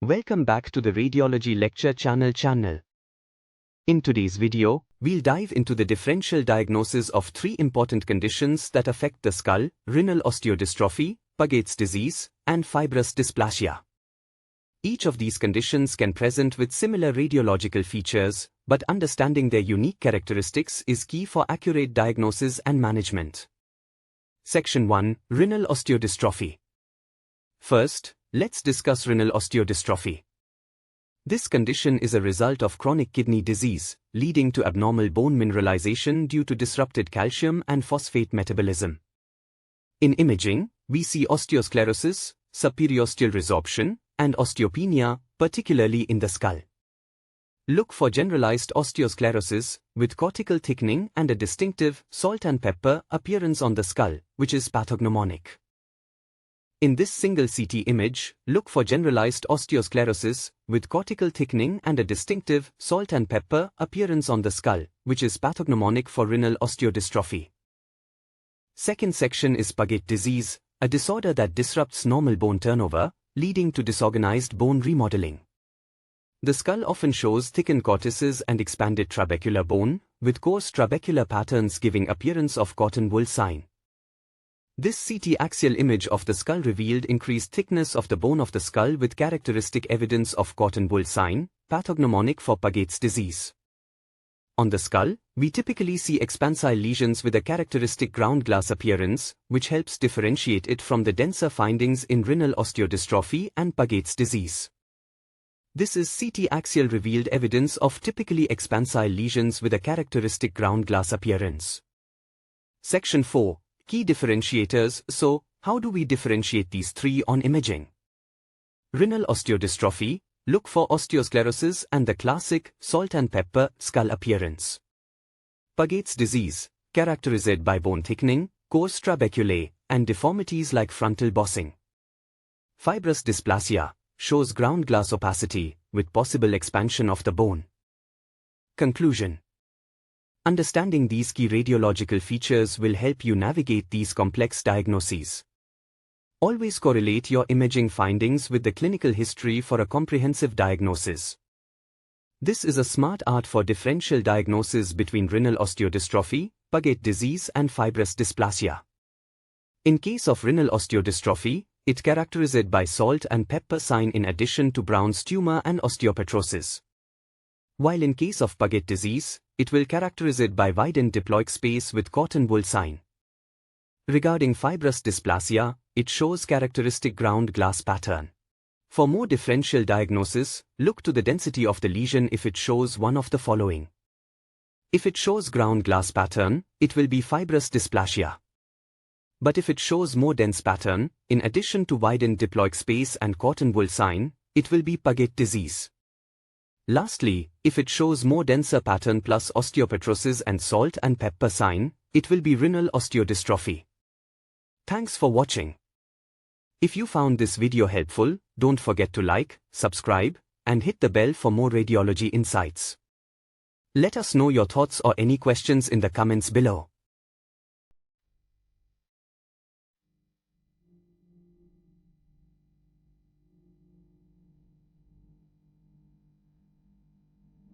Welcome back to the Radiology Lecture channel. In today's video, we'll dive into the differential diagnosis of three important conditions that affect the skull: renal osteodystrophy, Paget's disease, and fibrous dysplasia. Each of these conditions can present with similar radiological features, but understanding their unique characteristics is key for accurate diagnosis and management. Section 1: Renal Osteodystrophy. First, let's discuss renal osteodystrophy. This condition is a result of chronic kidney disease, leading to abnormal bone mineralization due to disrupted calcium and phosphate metabolism. In imaging, we see osteosclerosis, subperiosteal resorption, and osteopenia, particularly in the skull. Look for generalized osteosclerosis, with cortical thickening and a distinctive salt and pepper appearance on the skull, which is pathognomonic. In this single CT image, look for generalized osteosclerosis, with cortical thickening and a distinctive salt and pepper appearance on the skull, which is pathognomonic for renal osteodystrophy. Second section is Paget disease, a disorder that disrupts normal bone turnover, leading to disorganized bone remodeling. The skull often shows thickened cortices and expanded trabecular bone, with coarse trabecular patterns giving appearance of cotton wool sign. This CT axial image of the skull revealed increased thickness of the bone of the skull with characteristic evidence of cotton wool sign, pathognomonic for Paget's disease. On the skull, we typically see expansile lesions with a characteristic ground glass appearance, which helps differentiate it from the denser findings in renal osteodystrophy and Paget's disease. This is CT axial revealed evidence of typically expansile lesions with a characteristic ground glass appearance. Section 4: Key differentiators. So, how do we differentiate these three on imaging? Renal osteodystrophy, look for osteosclerosis and the classic salt and pepper skull appearance. Paget's disease, characterized by bone thickening, coarse trabeculae, and deformities like frontal bossing. Fibrous dysplasia shows ground glass opacity, with possible expansion of the bone. Conclusion: understanding these key radiological features will help you navigate these complex diagnoses. Always correlate your imaging findings with the clinical history for a comprehensive diagnosis. This is a smart art for differential diagnosis between renal osteodystrophy, Paget disease, and fibrous dysplasia. In case of renal osteodystrophy, it characterized by salt and pepper sign in addition to Brown's tumor and osteopetrosis. While in case of Paget disease, it will characterize it by widened diploic space with cotton wool sign. Regarding fibrous dysplasia, it shows characteristic ground glass pattern. For more differential diagnosis, look to the density of the lesion if it shows one of the following. If it shows ground glass pattern, it will be fibrous dysplasia. But if it shows more dense pattern, in addition to widened diploic space and cotton wool sign, it will be Paget disease. Lastly, if it shows more denser pattern plus osteopetrosis and salt and pepper sign, it will be renal osteodystrophy. Thanks for watching. If you found this video helpful, don't forget to like, subscribe, and hit the bell for more radiology insights. Let us know your thoughts or any questions in the comments below.